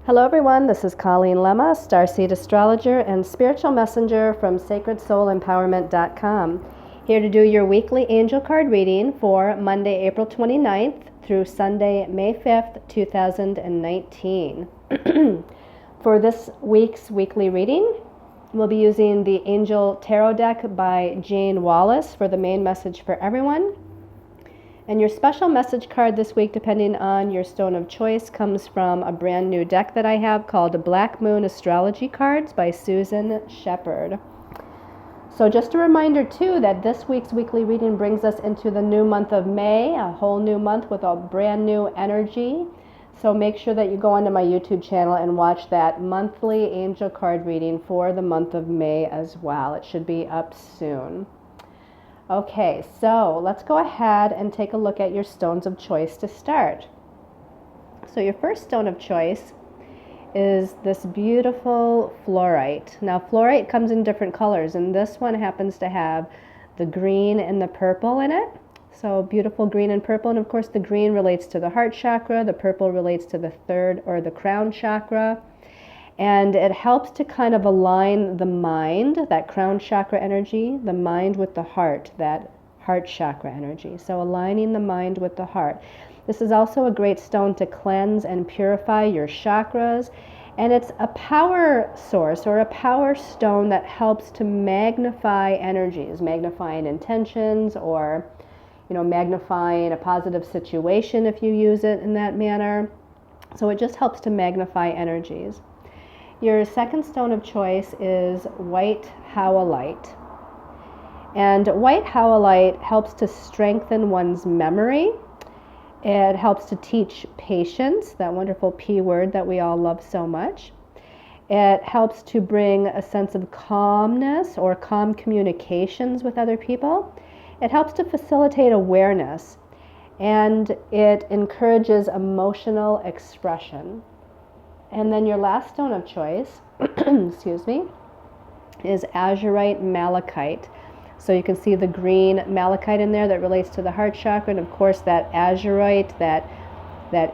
Hello everyone, this is Colleen Lemma, Starseed Astrologer and Spiritual Messenger from SacredSoulEmpowerment.com. Here to do your weekly angel card reading for Monday, April 29th through Sunday, May 5th, 2019. For this week's weekly reading, we'll be using the Angel Tarot deck by Jane Wallace for the main message for everyone. And your special message card this week, depending on your stone of choice, comes from a brand new deck that I have called Black Moon Astrology Cards by Susan Shepard. So just a reminder too that this week's weekly reading brings us into the new month of May, a whole new month with a brand new energy. So make sure that you go onto my YouTube channel and watch that monthly angel card reading for the month of May as well. It should be up soon. Okay, so let's go ahead and take a look at your stones of choice to start. So your first stone of choice is this beautiful fluorite. Now fluorite comes in different colors, and this one happens to have the green and the purple in it. So beautiful green and purple, and of course the green relates to the heart chakra, the purple relates to the third or the crown chakra. And it helps to kind of align the mind, that crown chakra energy, the mind with the heart, that heart chakra energy. So aligning the mind with the heart. This is also a great stone to cleanse and purify your chakras. And it's a power source or a power stone that helps to magnify energies, magnifying intentions, or magnifying a positive situation if you use it in that manner. So it just helps to magnify energies. Your second stone of choice is white howlite. And white howlite helps to strengthen one's memory. It helps to teach patience, that wonderful P word that we all love so much. It helps to bring a sense of calmness or calm communications with other people. It helps to facilitate awareness. And it encourages emotional expression. And then your last stone of choice, excuse me, is azurite malachite. So you can see the green malachite in there that relates to the heart chakra, and of course that azurite, that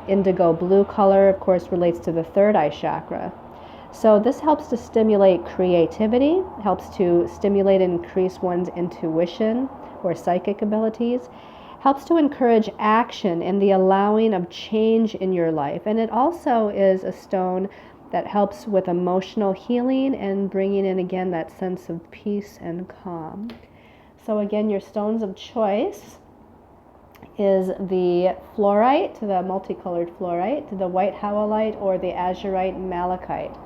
indigo blue color, of course, relates to the third eye chakra. So this helps to stimulate creativity, helps to stimulate and increase one's intuition or psychic abilities. Helps to encourage action and the allowing of change in your life. And it also is a stone that helps with emotional healing and bringing in again that sense of peace and calm. So again, your stones of choice is the fluorite, the multicolored fluorite, the white howlite, or the azurite malachite.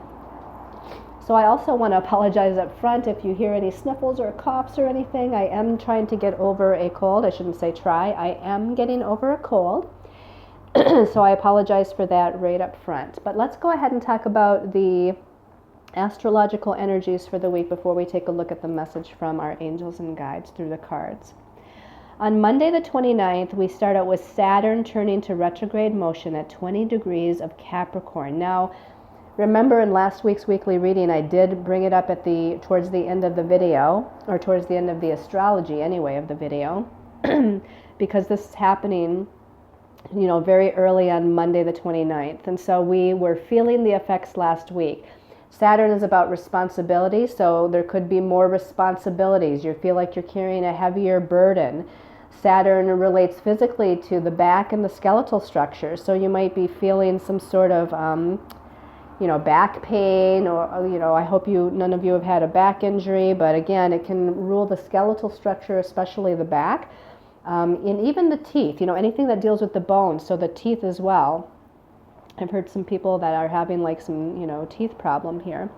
So I also want to apologize up front if you hear any sniffles or coughs or anything. I am trying to get over a cold. I shouldn't say try. I am getting over a cold. So I apologize for that right up front. But let's go ahead and talk about the astrological energies for the week before we take a look at the message from our angels and guides through the cards. On Monday the 29th, we start out with Saturn turning to retrograde motion at 20 degrees of Capricorn. Now, remember in last week's weekly reading, I did bring it up towards the end of the video, or towards the end of the astrology anyway of the video, because this is happening, very early on Monday the 29th. And so we were feeling the effects last week. Saturn is about responsibility, so there could be more responsibilities. You feel like you're carrying a heavier burden. Saturn relates physically to the back and the skeletal structure, so you might be feeling some sort of back pain, or I hope none of you have had a back injury, but again, it can rule the skeletal structure, especially the back, and even the teeth, anything that deals with the bones, so the teeth as well. I've heard some people that are having some, teeth problem here.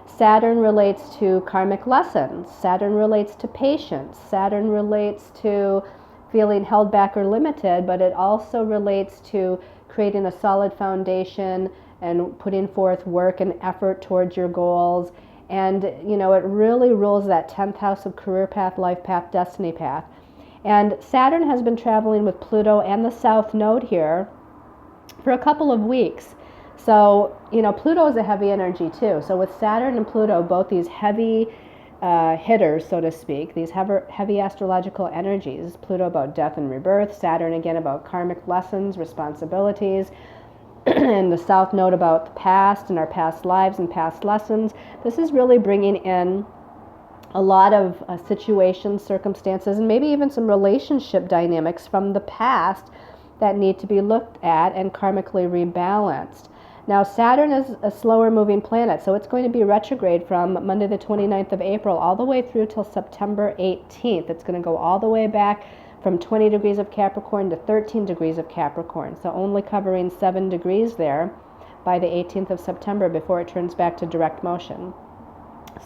Saturn relates to karmic lessons. Saturn relates to patience. Saturn relates to feeling held back or limited, but it also relates to creating a solid foundation and putting forth work and effort towards your goals. And, it really rules that 10th house of career path, life path, destiny path. And Saturn has been traveling with Pluto and the South Node here for a couple of weeks. So, Pluto is a heavy energy too. So with Saturn and Pluto, both these heavy hitters, so to speak, these heavy astrological energies, Pluto about death and rebirth, Saturn again about karmic lessons, responsibilities. and the South Node about the past and our past lives and past lessons. This is really bringing in a lot of situations, circumstances, and maybe even some relationship dynamics from the past that need to be looked at and karmically rebalanced. Now, Saturn is a slower moving planet, so it's going to be retrograde from Monday the 29th of April all the way through till September 18th. It's going to go all the way back from 20 degrees of Capricorn to 13 degrees of Capricorn, so only covering 7 degrees there by the 18th of September before it turns back to direct motion.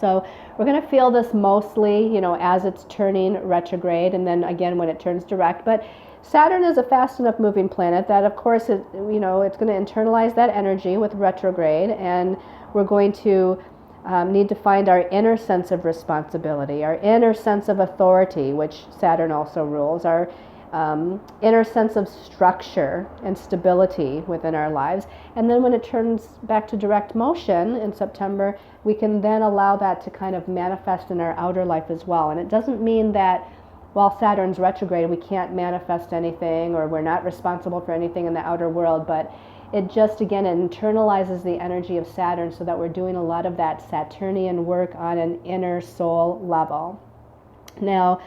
So we're going to feel this mostly, as it's turning retrograde, and then again when it turns direct. But Saturn is a fast enough moving planet that, of course, it's going to internalize that energy with retrograde, and we're going to need to find our inner sense of responsibility, our inner sense of authority, which Saturn also rules, our inner sense of structure and stability within our lives. And then when it turns back to direct motion in September, we can then allow that to kind of manifest in our outer life as well. And it doesn't mean that while Saturn's retrograde, we can't manifest anything or we're not responsible for anything in the outer world, but it just, again, it internalizes the energy of Saturn so that we're doing a lot of that Saturnian work on an inner soul level. Now,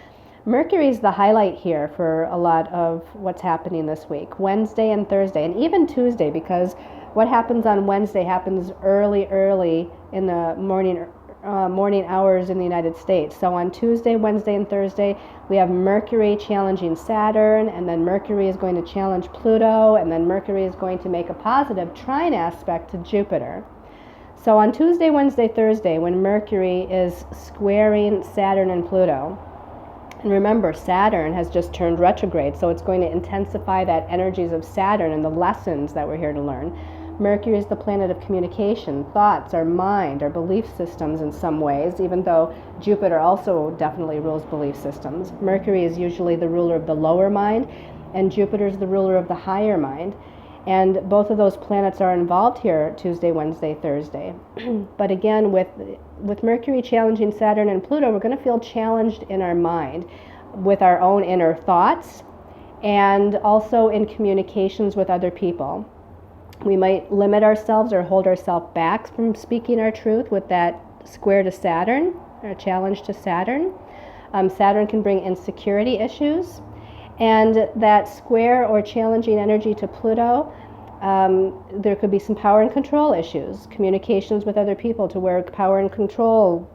Mercury is the highlight here for a lot of what's happening this week, Wednesday and Thursday, and even Tuesday, because what happens on Wednesday happens early in the morning hours in the United States. So on Tuesday, Wednesday, and Thursday, we have Mercury challenging Saturn, and then Mercury is going to challenge Pluto, and then Mercury is going to make a positive trine aspect to Jupiter. So on Tuesday, Wednesday, Thursday, when Mercury is squaring Saturn and Pluto, and remember, Saturn has just turned retrograde, so it's going to intensify that energies of Saturn and the lessons that we're here to learn. Mercury is the planet of communication, thoughts, our mind, our belief systems in some ways, even though Jupiter also definitely rules belief systems. Mercury is usually the ruler of the lower mind, and Jupiter is the ruler of the higher mind. And both of those planets are involved here Tuesday, Wednesday, Thursday. But again, with Mercury challenging Saturn and Pluto, we're going to feel challenged in our mind with our own inner thoughts and also in communications with other people. We might limit ourselves or hold ourselves back from speaking our truth with that square to Saturn, or challenge to Saturn. Saturn can bring insecurity issues. And that square or challenging energy to Pluto, there could be some power and control issues, communications with other people to where power and control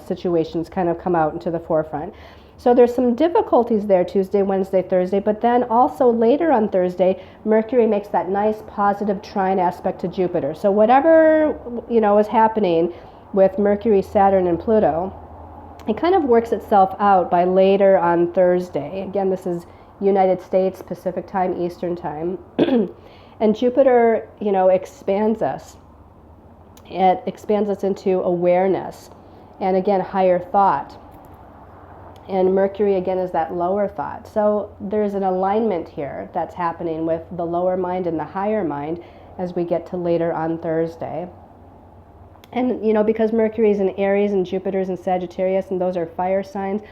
situations kind of come out into the forefront. So there's some difficulties there Tuesday, Wednesday, Thursday, but then also later on Thursday, Mercury makes that nice positive trine aspect to Jupiter. So whatever, is happening with Mercury, Saturn, and Pluto, it kind of works itself out by later on Thursday. Again, this is United States, Pacific time, Eastern time. And Jupiter, expands us. It expands us into awareness and, again, higher thought. And Mercury, again, is that lower thought. So there's an alignment here that's happening with the lower mind and the higher mind as we get to later on Thursday. And, because Mercury is in Aries and Jupiter's in Sagittarius, and those are fire signs,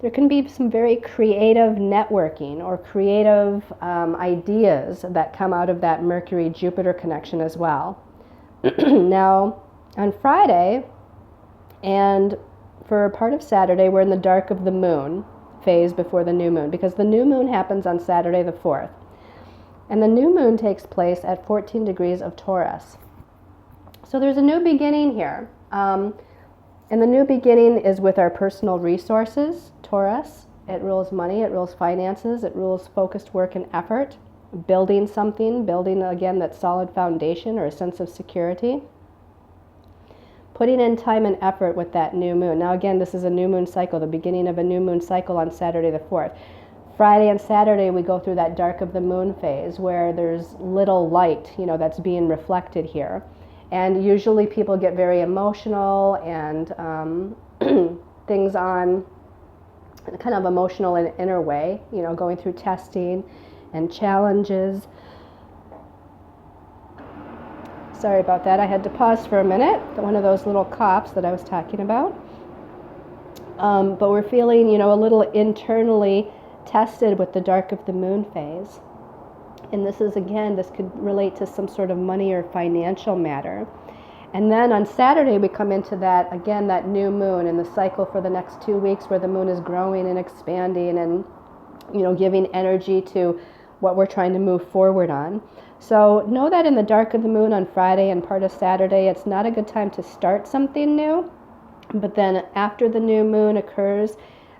there can be some very creative networking or creative ideas that come out of that Mercury-Jupiter connection as well. Now, on Friday and for part of Saturday, we're in the dark of the moon phase before the new moon, because the new moon happens on Saturday the 4th. And the new moon takes place at 14 degrees of Taurus. So there's a new beginning here. And the new beginning is with our personal resources, Taurus. It rules money, it rules finances, it rules focused work and effort, building something, building, again, that solid foundation or a sense of security. Putting in time and effort with that new moon. Now, again, this is a new moon cycle, the beginning of a new moon cycle on Saturday the 4th. Friday and Saturday, we go through that dark of the moon phase where there's little light, that's being reflected here. And usually people get very emotional and things on kind of emotional in an inner way, going through testing and challenges. Sorry about that. I had to pause for a minute. One of those little coughs that I was talking about. But we're feeling, a little internally tested with the dark of the moon phase. And this is, again, this could relate to some sort of money or financial matter. And then on Saturday, we come into that, again, that new moon and the cycle for the next 2 weeks where the moon is growing and expanding and, giving energy to what we're trying to move forward on. So know that in the dark of the moon on Friday and part of Saturday, it's not a good time to start something new. But then after the new moon occurs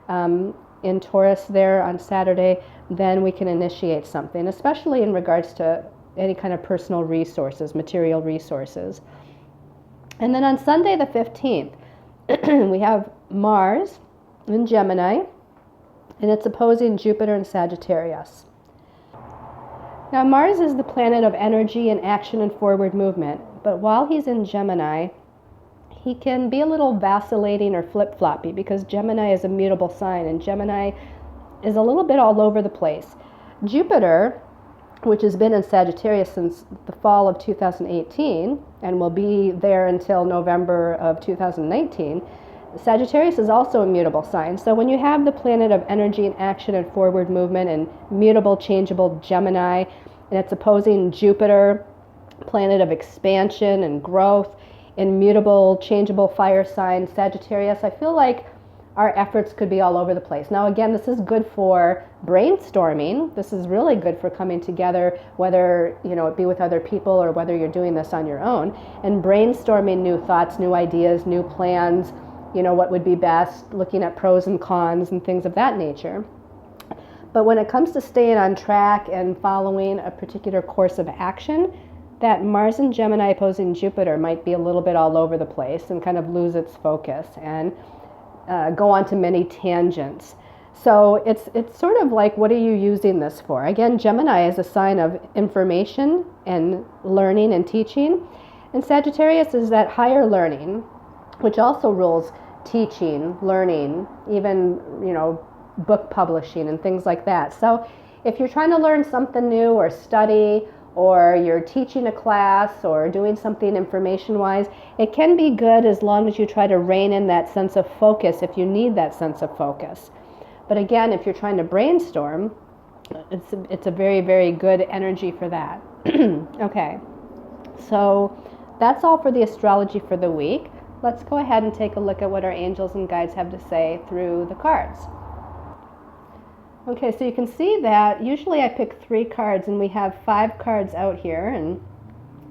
in Taurus there on Saturday, then we can initiate something, especially in regards to any kind of personal resources, material resources. And then on Sunday the 15th, we have Mars in Gemini, and it's opposing Jupiter in Sagittarius. Now Mars is the planet of energy and action and forward movement, but while he's in Gemini, he can be a little vacillating or flip-floppy because Gemini is a mutable sign, and Gemini is a little bit all over the place. Jupiter, which has been in Sagittarius since the fall of 2018 and will be there until November of 2019, Sagittarius is also a mutable sign. So when you have the planet of energy and action and forward movement and mutable, changeable Gemini, and it's opposing Jupiter, planet of expansion and growth, and mutable, changeable fire sign Sagittarius, I feel like our efforts could be all over the place. Now again, this is good for brainstorming. This is really good for coming together, whether it be with other people or whether you're doing this on your own, and brainstorming new thoughts, new ideas, new plans, what would be best, looking at pros and cons and things of that nature. But when it comes to staying on track and following a particular course of action, that Mars and Gemini opposing Jupiter might be a little bit all over the place and kind of lose its focus and go on to many tangents. So it's sort of like, what are you using this for? Again, Gemini is a sign of information and learning and teaching. And Sagittarius is that higher learning, which also rules teaching, learning, even, book publishing and things like that. So if you're trying to learn something new or study, or you're teaching a class or doing something information-wise, it can be good as long as you try to rein in that sense of focus if you need that sense of focus. But again, if you're trying to brainstorm, it's a very, very good energy for that. Okay, so that's all for the astrology for the week. Let's go ahead and take a look at what our angels and guides have to say through the cards. Okay, so you can see that usually I pick 3 cards, and we have 5 cards out here, and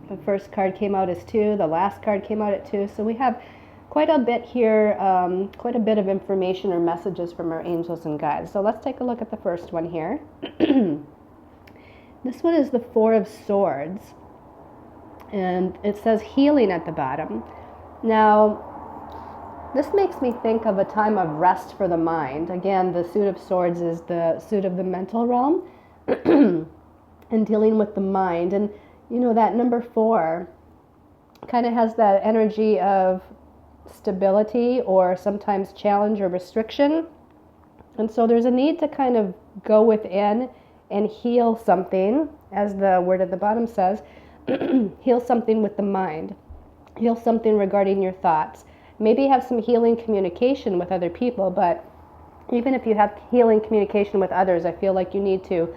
the first card came out as 2, the last card came out at 2, so we have quite a bit here, quite a bit of information or messages from our angels and guides. So let's take a look at the first one here. This one is the 4 of Swords, and it says healing at the bottom. Now, this makes me think of a time of rest for the mind. Again, the Suit of Swords is the suit of the mental realm and dealing with the mind. And, that number 4 kind of has that energy of stability or sometimes challenge or restriction. And so there's a need to kind of go within and heal something, as the word at the bottom says, heal something with the mind, heal something regarding your thoughts. Maybe have some healing communication with other people, but even if you have healing communication with others, I feel like you need to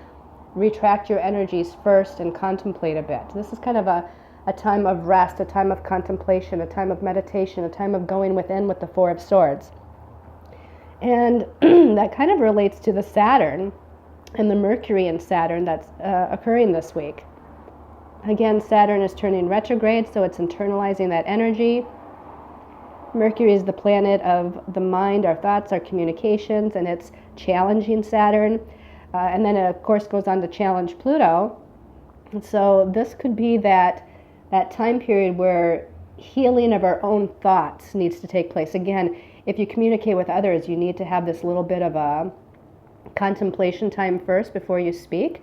retract your energies first and contemplate a bit. This is kind of a time of rest, a time of contemplation, a time of meditation, a time of going within with the 4 of Swords. And that kind of relates to the Saturn and the Mercury in Saturn that's occurring this week. Again, Saturn is turning retrograde, so it's internalizing that energy. Mercury is the planet of the mind, our thoughts, our communications, and it's challenging Saturn. And then it, of course, goes on to challenge Pluto. And so this could be that time period where healing of our own thoughts needs to take place. Again, if you communicate with others, you need to have this little bit of a contemplation time first before you speak,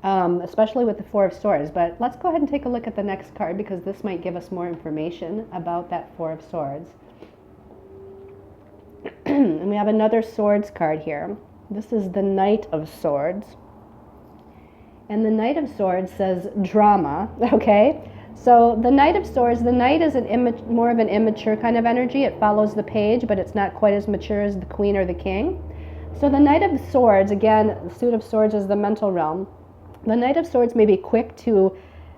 especially with the 4 of Swords. But let's go ahead and take a look at the next card, because this might give us more information about that 4 of Swords. And we have another Swords card here. This is the Knight of Swords. And the Knight of Swords says drama, okay? So the Knight of Swords, the Knight is more of an immature kind of energy. It follows the page, but it's not quite as mature as the Queen or the King. So the Knight of Swords, again, the Suit of Swords is the mental realm. The Knight of Swords may be quick to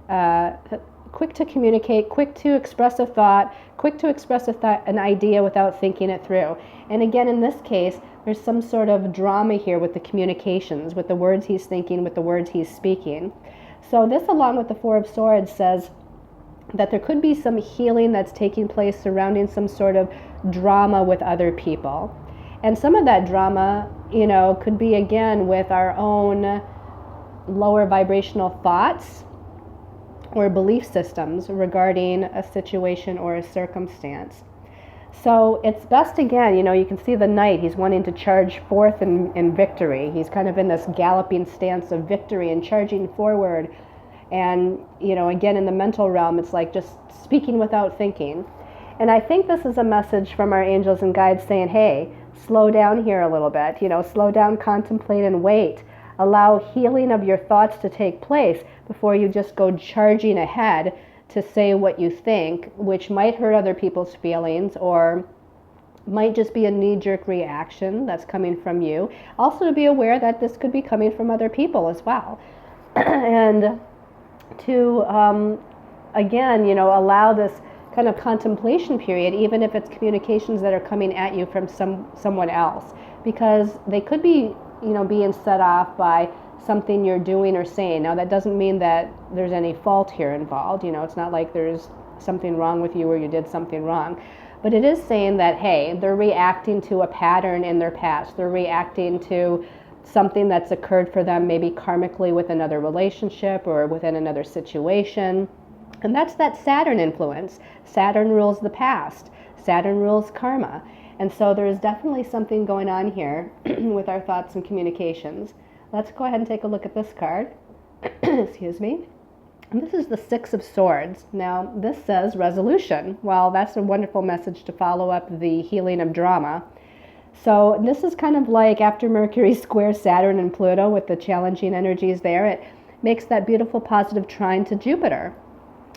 communicate, quick to express a thought, quick to express an idea without thinking it through. And again, in this case, there's some sort of drama here with the communications, with the words he's thinking, with the words he's speaking. So this, along with the Four of Swords, says that there could be some healing that's taking place surrounding some sort of drama with other people. And some of that drama, you know, could be, again, with our own lower vibrational thoughts or belief systems regarding a situation or a circumstance. So it's best, again, you know, you can see the Knight, he's wanting to charge forth in victory. He's kind of in this galloping stance of victory and charging forward. And, you know, again, in the mental realm, it's like just speaking without thinking. And I think this is a message from our angels and guides saying, hey, slow down here a little bit, you know, slow down, contemplate, and wait. Allow healing of your thoughts to take place before you just go charging ahead to say what you think, which might hurt other people's feelings or might just be a knee-jerk reaction that's coming from you. Also, to be aware that this could be coming from other people as well. And to, again, you know, allow this kind of contemplation period, even if it's communications that are coming at you from someone else, because they could be, you know, being set off by something you're doing or saying. Now, that doesn't mean that there's any fault here involved. You know, it's not like there's something wrong with you or you did something wrong. But it is saying that, hey, they're reacting to a pattern in their past. They're reacting to something that's occurred for them, maybe karmically with another relationship or within another situation. And that's that Saturn influence. Saturn rules the past. Saturn rules karma. And so there's definitely something going on here with our thoughts and communications. Let's go ahead and take a look at this card. Excuse me. And this is the Six of Swords. Now, this says resolution. Well, that's a wonderful message to follow up the healing of drama. So this is kind of like after Mercury squares Saturn and Pluto with the challenging energies there, it makes that beautiful positive trine to Jupiter.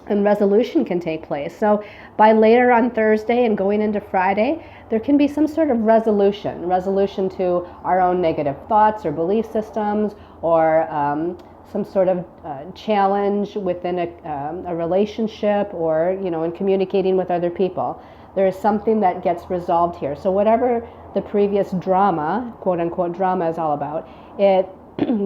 And resolution can take place. So by later on Thursday and going into Friday, there can be some sort of resolution to our own negative thoughts or belief systems, or some sort of challenge within a relationship, or, you know, in communicating with other people. There is something that gets resolved here. So whatever the previous drama, quote unquote drama, is all about, it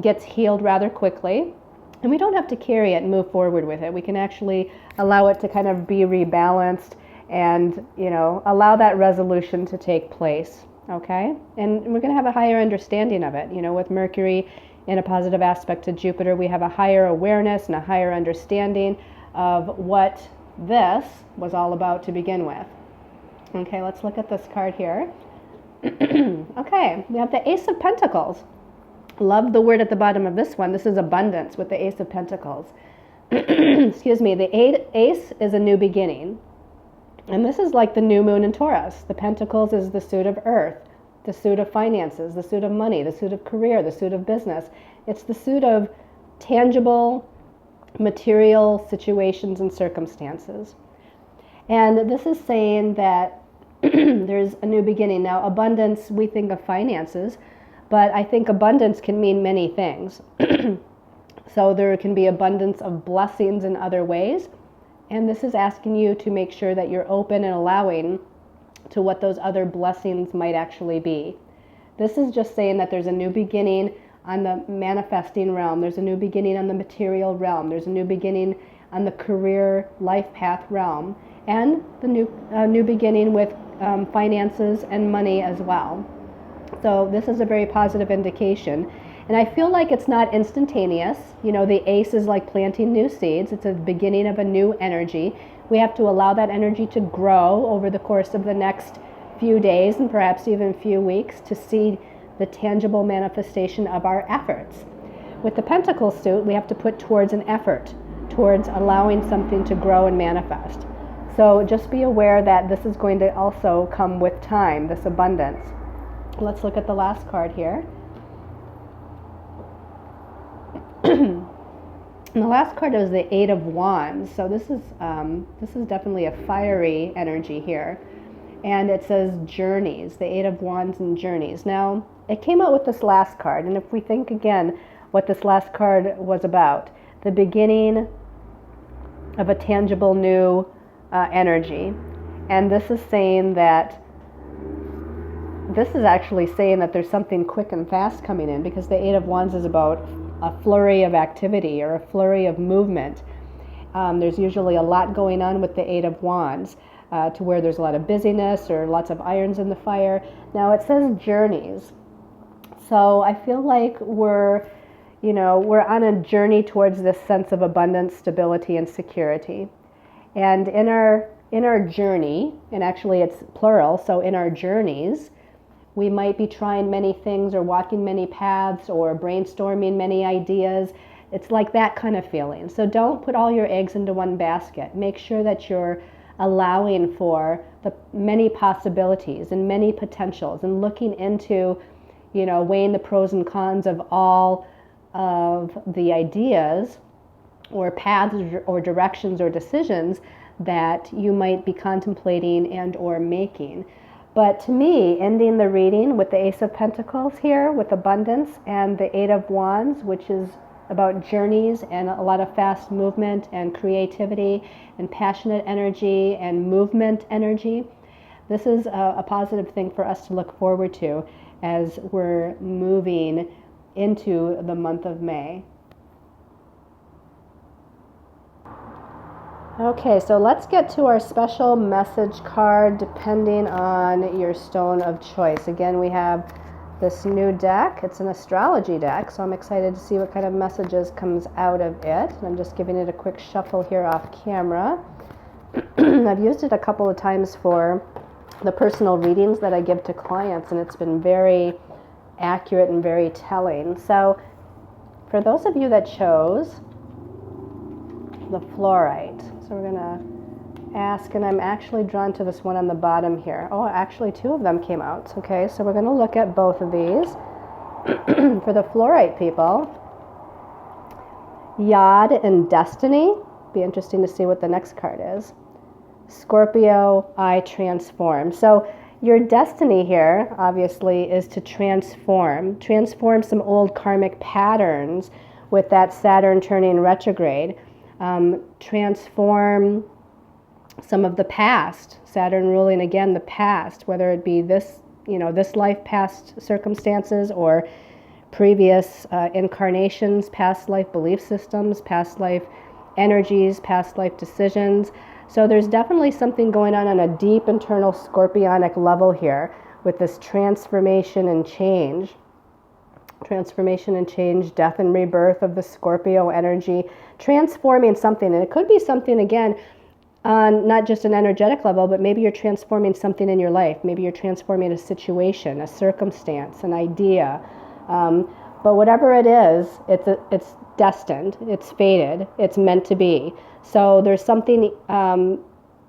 gets healed rather quickly. And we don't have to carry it and move forward with it. We can actually allow it to kind of be rebalanced and, you know, allow that resolution to take place, okay? And we're going to have a higher understanding of it. You know, with Mercury in a positive aspect to Jupiter, we have a higher awareness and a higher understanding of what this was all about to begin with. Okay, let's look at this card here. Okay, we have the Ace of Pentacles. Love the word at the bottom of this one. This is abundance with the Ace of Pentacles. Excuse me. The Ace is a new beginning. And this is like the new moon in Taurus. The Pentacles is the suit of earth, the suit of finances, the suit of money, the suit of career, the suit of business. It's the suit of tangible, material situations and circumstances. And this is saying that there's a new beginning. Now, abundance, we think of finances, but I think abundance can mean many things. So there can be abundance of blessings in other ways. And this is asking you to make sure that you're open and allowing to what those other blessings might actually be. This is just saying that there's a new beginning on the manifesting realm. There's a new beginning on the material realm. There's a new beginning on the career life path realm. And the new beginning with finances and money as well. So this is a very positive indication. And I feel like it's not instantaneous. You know, the Ace is like planting new seeds. It's a beginning of a new energy. We have to allow that energy to grow over the course of the next few days and perhaps even few weeks to see the tangible manifestation of our efforts. With the Pentacle suit, we have to put towards an effort, towards allowing something to grow and manifest. So just be aware that this is going to also come with time, this abundance. Let's look at the last card here. And the last card is the Eight of Wands. So this is definitely a fiery energy here. And it says journeys, the Eight of Wands and journeys. Now, it came out with this last card. And if we think again, what this last card was about. The beginning of a tangible new energy. And this is saying that, this is actually saying that there's something quick and fast coming in, because the Eight of Wands is about a flurry of activity or a flurry of movement. There's usually a lot going on with the Eight of Wands, to where there's a lot of busyness or lots of irons in the fire. Now it says journeys. So I feel like we're on a journey towards this sense of abundance, stability, and security. And in our journey, and actually it's plural, so in our journeys, we might be trying many things or walking many paths or brainstorming many ideas. It's like that kind of feeling. So don't put all your eggs into one basket. Make sure that you're allowing for the many possibilities and many potentials, and looking into, weighing the pros and cons of all of the ideas or paths or directions or decisions that you might be contemplating and or making. But to me, ending the reading with the Ace of Pentacles here with abundance, and the Eight of Wands, which is about journeys and a lot of fast movement and creativity and passionate energy and movement energy. This is a positive thing for us to look forward to as we're moving into the month of May. Okay, so let's get to our special message card depending on your stone of choice. Again, we have this new deck. It's an astrology deck, so I'm excited to see what kind of messages comes out of it. I'm just giving it a quick shuffle here off camera. I've used it a couple of times for the personal readings that I give to clients, and it's been very accurate and very telling. So for those of you that chose the fluorite, so we're going to ask, and I'm actually drawn to this one on the bottom here. Oh, actually two of them came out. Okay, so we're going to look at both of these. For the fluorite people, Yod and Destiny. Be interesting to see what the next card is. Scorpio, I transform. So your destiny here, obviously, is to transform some old karmic patterns with that Saturn turning retrograde. Transform some of the past, Saturn ruling again the past, whether it be this life past circumstances or previous incarnations, past life belief systems, past life energies, past life decisions. So there's definitely something going on a deep internal scorpionic level here with this transformation and change. Transformation and change, death and rebirth of the Scorpio energy, transforming something. And it could be something, again, on not just an energetic level, but maybe you're transforming something in your life. Maybe you're transforming a situation, a circumstance, an idea. But whatever it is, it's destined, it's fated, it's meant to be. So there's something,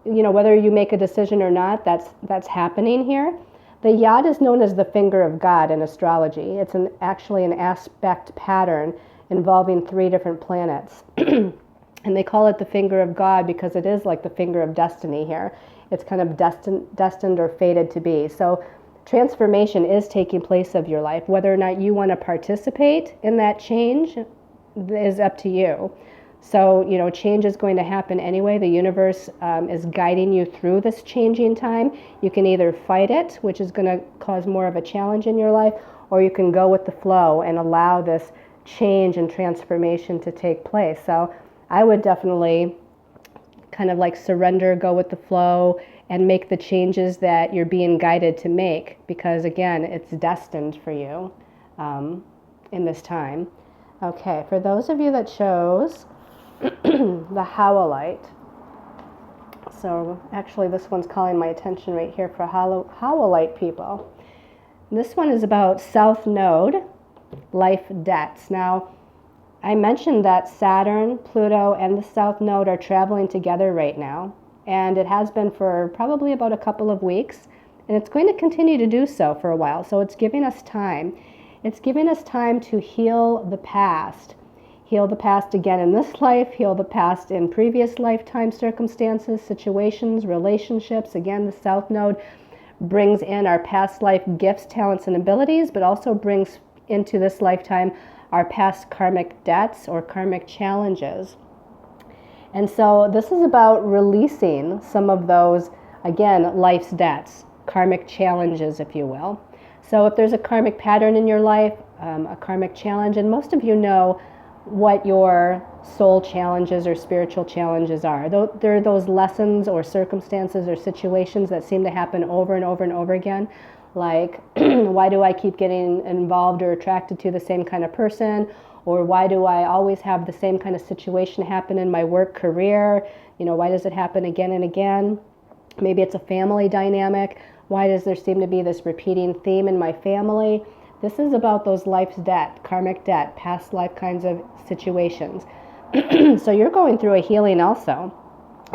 whether you make a decision or not, that's happening here. The Yod is known as the finger of God in astrology. It's actually an aspect pattern involving 3 different planets. And they call it the finger of God because it is like the finger of destiny here. It's kind of destined or fated to be. So transformation is taking place of your life. Whether or not you want to participate in that change is up to you. So, change is going to happen anyway. The universe is guiding you through this changing time. You can either fight it, which is going to cause more of a challenge in your life, or you can go with the flow and allow this change and transformation to take place. So I would definitely kind of like surrender, go with the flow, and make the changes that you're being guided to make, because again, it's destined for you in this time. Okay, for those of you that chose the Howlite. So actually this one's calling my attention right here for Howlite people. This one is about South Node, life debts. Now, I mentioned that Saturn, Pluto, and the South Node are traveling together right now. And it has been for probably about a couple of weeks. And it's going to continue to do so for a while. So it's giving us time. It's giving us time to heal the past. Heal the past again in this life, heal the past in previous lifetime circumstances, situations, relationships. Again, the South Node brings in our past life gifts, talents, and abilities, but also brings into this lifetime our past karmic debts or karmic challenges. And so this is about releasing some of those, again, life's debts, karmic challenges, if you will. So if there's a karmic pattern in your life, a karmic challenge, and most of you know what your soul challenges or spiritual challenges are. There are those lessons or circumstances or situations that seem to happen over and over and over again. Like, why do I keep getting involved or attracted to the same kind of person? Or why do I always have the same kind of situation happen in my work career? You know, why does it happen again and again? Maybe it's a family dynamic. Why does there seem to be this repeating theme in my family? This is about those life's debt, karmic debt, past life kinds of situations. So you're going through a healing also.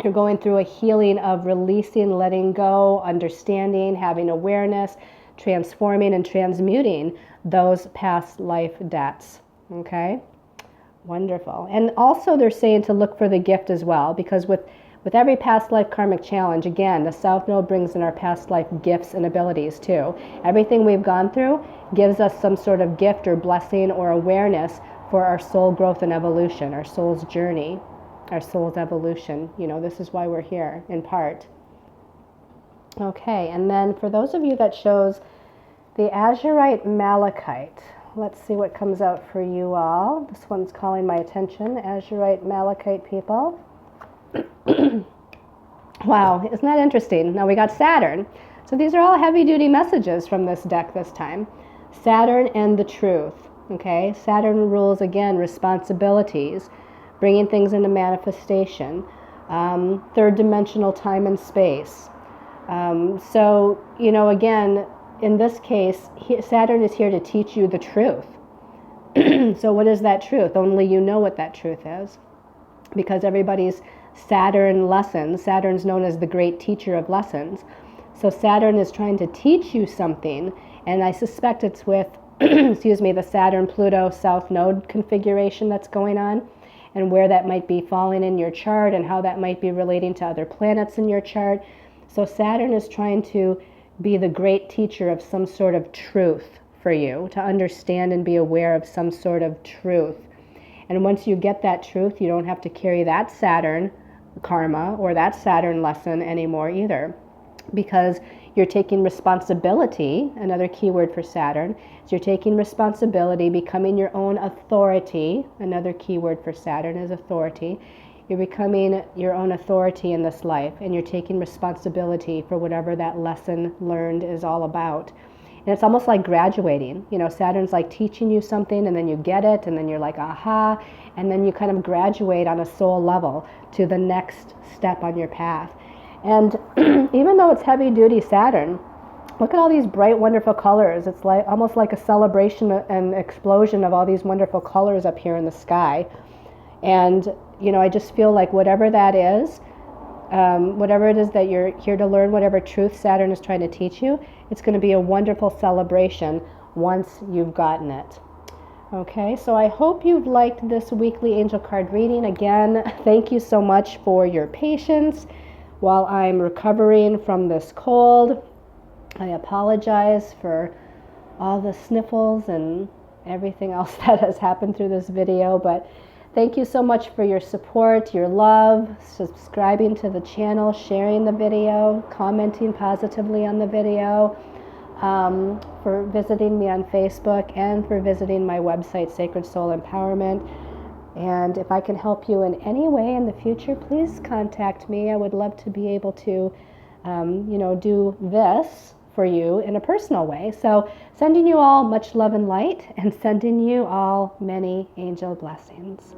You're going through a healing of releasing, letting go, understanding, having awareness, transforming and transmuting those past life debts. Okay? Wonderful. And also they're saying to look for the gift as well, because with every past life karmic challenge, again, the South Node brings in our past life gifts and abilities too. Everything we've gone through gives us some sort of gift or blessing or awareness for our soul growth and evolution, our soul's journey, our soul's evolution. You know, this is why we're here, in part. Okay, and then for those of you that chose the Azurite Malachite, let's see what comes out for you all. This one's calling my attention, Azurite Malachite people. Wow, isn't that interesting? Now we got Saturn. So these are all heavy-duty messages from this deck this time. Saturn and the truth, okay? Saturn rules, again, responsibilities, bringing things into manifestation, third-dimensional time and space. So, you know, again, in this case, Saturn is here to teach you the truth. So what is that truth? Only you know what that truth is. Because everybody's Saturn lessons, Saturn's known as the great teacher of lessons. So Saturn is trying to teach you something, and I suspect it's with, excuse me, the Saturn-Pluto South Node configuration that's going on, and where that might be falling in your chart and how that might be relating to other planets in your chart. So Saturn is trying to be the great teacher of some sort of truth for you, to understand and be aware of some sort of truth. And once you get that truth, you don't have to carry that Saturn karma or that Saturn lesson anymore either, because you're taking responsibility. Another key word for Saturn is you're taking responsibility, becoming your own authority. Another key word for Saturn is authority. You're becoming your own authority in this life, and you're taking responsibility for whatever that lesson learned is all about. And it's almost like graduating. You know, Saturn's like teaching you something, and then you get it, and then you're like, aha, and then you kind of graduate on a soul level to the next step on your path. And even though it's heavy-duty Saturn, look at all these bright, wonderful colors. It's like almost like a celebration and explosion of all these wonderful colors up here in the sky. And, you know, I just feel like whatever that is, whatever it is that you're here to learn, whatever truth Saturn is trying to teach you, it's going to be a wonderful celebration once you've gotten it. Okay, so I hope you've liked this weekly angel card reading. Again, thank you so much for your patience while I'm recovering from this cold. I apologize for all the sniffles and everything else that has happened through this video, but thank you so much for your support, your love, subscribing to the channel, sharing the video, commenting positively on the video, for visiting me on Facebook, and for visiting my website, Sacred Soul Empowerment. And if I can help you in any way in the future, please contact me. I would love to be able to, do this for you in a personal way. So sending you all much love and light, and sending you all many angel blessings.